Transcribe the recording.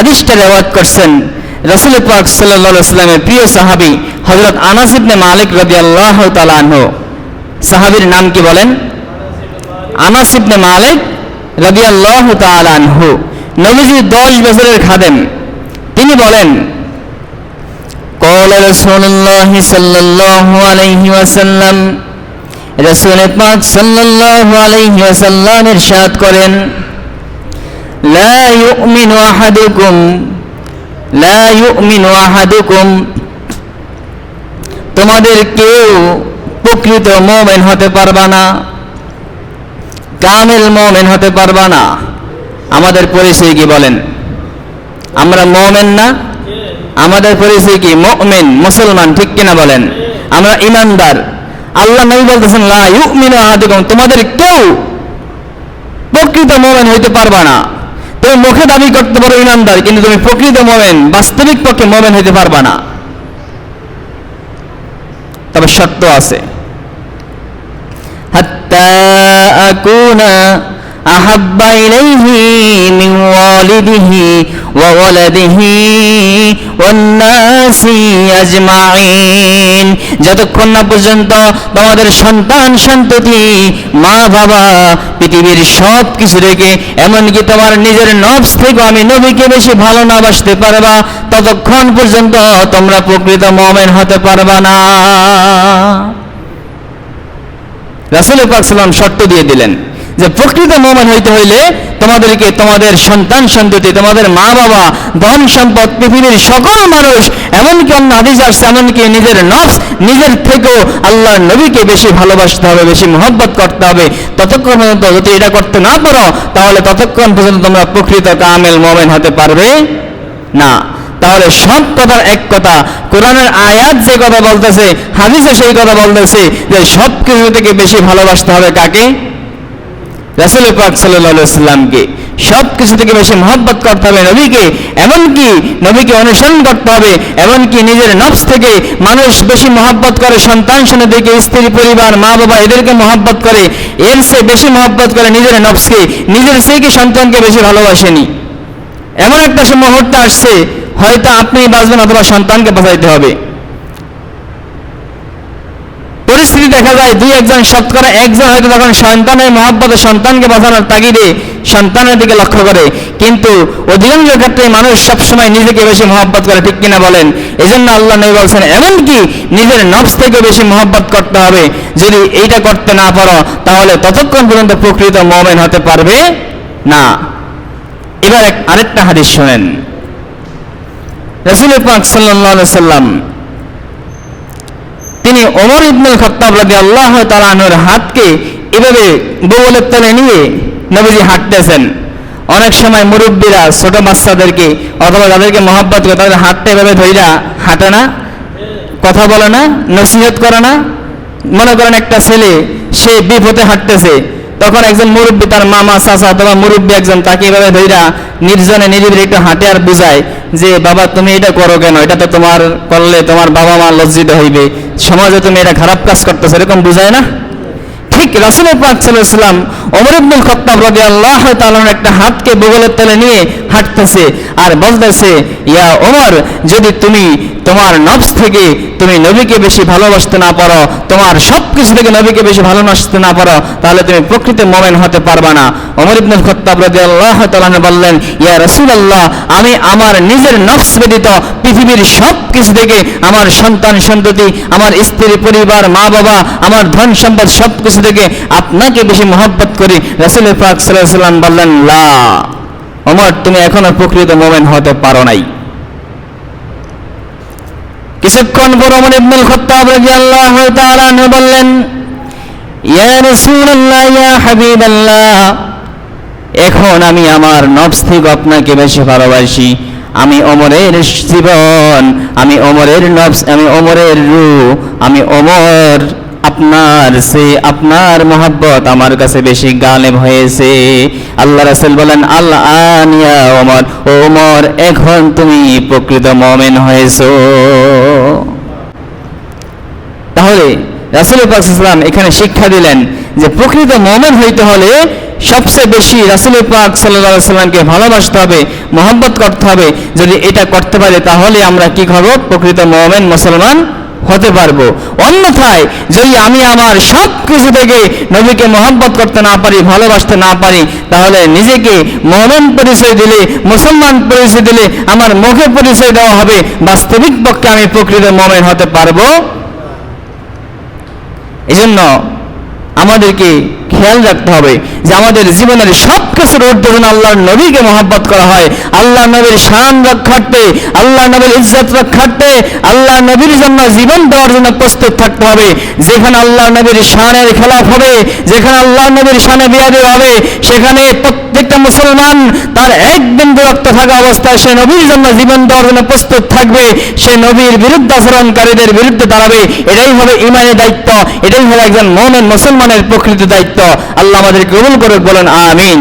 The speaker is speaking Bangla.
হাদিসটা রিওয়ায়াত করছেন রাসূল পাক সাল্লাল্লাহু আলাইহি ওয়াসাল্লামের প্রিয় সাহাবী হযরত আনাস ইবনে মালিক রাদিয়াল্লাহু তাআলা আনহু। সাহাবীর নাম কি বলেন? আনাস ইবনে মালিক রাদিয়াল্লাহু তাআলা আনহু, নবীজির 10 বছরের খাদেম। তিনি বলেন, ক্বালা রাসূলুল্লাহ সাল্লাল্লাহু আলাইহি ওয়াসাল্লাম, রাসূল পাক সাল্লাল্লাহু আলাইহি ওয়াসাল্লাম ইরশাদ করেন, লা ইউমিনু আহাদুকুম, তোমাদের কেউ প্রকৃত মুমিন হতে পারবা না, কামিল মুমিন হতে পারবা না। আমাদের পরিচয় কি বলেন? আমরা মুমিন না? আমাদের পরিচয় কি? মুমিন, মুসলমান, ঠিক কিনা বলেন? আমরা ঈমানদার। আল্লাহ নবী বলতেছেন, লা ইউমিনু আহাদুকুম, তোমাদের কেউ প্রকৃত মুমিন হইতে পারবা না। তুমি মুখে দাবি করতে পারো ঈমানদার, কিন্তু তুমি প্রকৃত মুমিন, বাস্তবিক পক্ষে মুমিন হইতে পারবা না। তবে শর্ত আছে, হাত্তা আকুনা আহাব্বা ইলাইহি মিন ওয়ালিদিহি ওয়া ওয়ালাদিহি ওয়ান নাসি আজমাইন, যতক্ষণ না পর্যন্ত তোমাদের সন্তান সন্ততি, মা বাবা, পৃথিবীর সব কিছু রেখে এমনকি তোমার নিজের নফস থেকে আমি নবীকে বেশি ভালো না বাসতে পারবা, ততক্ষণ পর্যন্ত তোমরা প্রকৃত মুমিন হতে পারবা না। রাসূল পাক সাল্লাল্লাহু আলাইহি ওয়াসাল্লাম শর্ত দিয়ে দিলেন যে প্রকৃত মুমিন হইতে হইলে তোমাদেরকে তোমাদের সন্তান সন্ততি, তোমাদের মা বাবা, ধন সম্পদ, পৃথিবীর সকল মানুষ, এমনকি অন্য হাদিস আসছে এমনকি নিজের নফস, নিজের থেকেও আল্লাহর নবীকে বেশি ভালোবাসতে হবে, বেশি মহব্বত করতে হবে। ততক্ষণ পর্যন্ত যদি এটা করতে না পারো, তাহলে ততক্ষণ পর্যন্ত তোমরা প্রকৃত কামেল মুমিন হতে পারবে না। তাহলে সব কথার এক কথা, কোরআনের আয়াত যে কথা বলতেছে, হাদিসে সেই কথা বলতেছে যে সব কিছু থেকে বেশি ভালোবাসতে হবে কাকে? রাসূল পাক সাল্লাল্লাহু আলাইহি ওয়াসাল্লামকে। সব কিছু থেকে বেশি মহব্বত করতে হবে নবীকে, এমনকি নবীকে অনুসরণ করতে হবে। এমনকি নিজের নফস থেকে মানুষ বেশি মহব্বত করে সন্তান সন্ততিকে, স্ত্রী পরিবার, মা বাবা, এদেরকে মহব্বত করে, এর চেয়ে বেশি মহব্বত করে নিজের নফসকে, নিজের চেয়ে সন্তানকে বেশি ভালোবাসেনি। এমন একটা মুহূর্ত আসছে, হয়তো আপনি বাঁচবেন অথবা সন্তানকে বাঁচাইতে হবে। পরিস্থিতি দেখা যায় দুই একজন, শতকরা একজন হয়তো তখন সন্তানের মহব্বতে সন্তানকে বাঁচানোর তাগিদে সন্তানের দিকে লক্ষ্য করে, কিন্তু অধিকাংশ ক্ষেত্রে মানুষ সবসময় নিজেকে বেশি মহব্বত করে, ঠিক কিনা বলেন? এই জন্য আল্লাহ নবী বলছেন, এমনকি নিজের নফস থেকে বেশি মহব্বত করতে হবে। যদি এইটা করতে না পারো, তাহলে ততক্ষণ পর্যন্ত প্রকৃত মুমিন হতে পারবে না। এবার আরেকটা হাদিস শোনেন। রাসূল পাক সাল্লাল্লাহু আলাইহি ওয়াসাল্লাম তিনি ওমর ইবনুল খাত্তাব রাদিয়াল্লাহু তাআলা আনহুর হাতকে এভাবে বগলের তলে নিয়ে নবীজি হাঁটতেছেন। অনেক সময় মুরব্বীরা ছোট বাচ্চাদেরকে অথবা যাদেরকে মহব্বত করে তাদের হাতটা এভাবে ধইরা হাঁটে না, কথা বলে না, নসিহত করে না। মনে করেন একটা ছেলে, সে বিপথে হাঁটতেছে, তখন একজন মুরব্বী, তার মামা, চাচা অথবা মুরব্বী একজন, তাকে এভাবে ধইরা নির্জনে নিরিবিলি একটু হাঁটে আর বুঝায় যে বাবা তুমি এটা করো কেন, এটা তো তোমার করলে তোমার বাবা মা লজ্জিত হইবে, সমাজে তুমি এটা খারাপ কাজ করতেছো, এরকম বুঝায় না? ঠিক রাসূল পাক সাল্লাল্লাহু আলাইহি ওয়াসাল্লাম ওমর ইবনুল খাত্তাব রাদিয়াল্লাহু তাআলা একটা হাতকে বগলের তলে নিয়ে হাঁটতেছে আর বলতেছে, ইয়া ওমর, যদি তুমি তোমার নফস থেকে তুমি নবীকে বেশি ভালোবাসতে না পারো, তোমার সব কিছু থেকে নবীকে বেশি ভালোবাসতে না পারো, তাহলে তুমি প্রকৃত মুমিন হতে পারবা না। ওমর ইবনুল খাত্তাব রাদিয়াল্লাহু তাআলা বললেন, ইয়া রাসূলুল্লাহ, আমি আমার নিজের নফস ব্যতীত পৃথিবীর সব কিছু থেকে, আমার সন্তান সন্ততি, আমার স্ত্রী পরিবার, মা বাবা, আমার ধন সম্পদ সব কিছু থেকে আপনাকে বেশি মহব্বত করি। রাসূল পাক সাল্লাল্লাহু আলাইহি ওয়াসাল্লাম বললেন, লা ওমর, তুমি এখনো প্রকৃত মুমিন হতে পারো নাই। কিছুক্ষণ পর ওমর ইবনুল খাত্তাব রাদিয়াল্লাহু তাআলা আনহু বললেন, ইয়া রাসূলুল্লাহ, ইয়া হাবিবাল্লাহ, এখন আমি আমার নফস থেকে আপনাকে বেশি ভালোবাসি। আমি ওমরের জীবন, আমি ওমরের নফস, আমি ওমরের রূহ, আমি ওমর, আপনার মহব্বত আমার কাছে বেশি গালেব হয়েছে। আল্লাহ রাসূল বলেন, আল আন ইয়া ওমর, ওমর, এখন তুমি প্রকৃত মুমিন হয়েছো। তাহলে রাসূল পাক সাল্লাল্লাহু আলাইহি ওয়াসাল্লাম এখানে শিক্ষা দিলেন যে প্রকৃত মুমিন হইতে হলে সবচেয়ে বেশি রাসূল পাক সাল্লাল্লাহু আলাইহি সাল্লামকে ভালোবাসতে হবে, মহব্বত করতে হবে। যদি এটা করতে পারি তাহলে আমরা কি হব? প্রকৃত মুমিন মুসলমান হতে পারবো। অন্যথায় যদি আমি আমার সব কিছু থেকে নবীকে মহব্বত করতে না পারি, ভালোবাসতে না পারি, তাহলে নিজেকে মুমিন পরিচয় দিলে, মুসলমান পরিচয় দিলে আমার মুখে পরিচয় দেওয়া হবে, বাস্তবিক পক্ষে আমি প্রকৃত মুমিন হতে পারবো। এজন্য আমাদেরকে খেয়াল রাখতে হবে যে আমাদের জীবনের সব কিছুর ঊর্ধ্বে যেন আল্লাহর নবীকে মহব্বত করা হয়। আল্লাহ নবীর শান রক্ষার্থে, আল্লাহ নবীর ইজ্জত রক্ষার্থে, আল্লাহ নবীর জন্য জীবন দেওয়ার জন্য প্রস্তুত থাকতে হবে। যেখানে আল্লাহ নবীর শানের খেলাফ হবে, যেখানে আল্লাহ নবীর শানে বিয়াদি হবে, সেখানে প্রত্যেকটা মুসলমান তার একদিন বিরক্ত থাকা অবস্থায় সে নবীর জন্য জীবন দেওয়ার জন্য প্রস্তুত থাকবে, সে নবীর বিরুদ্ধে আচরণকারীদের বিরুদ্ধে দাঁড়াবে। এটাই হবে ঈমানের দায়িত্ব, এটাই হবে একজন মুমিন মুসলমানের প্রকৃত দায়িত্ব। আল্লাহ আমাদের কবুল করুক, বলেন আমিন।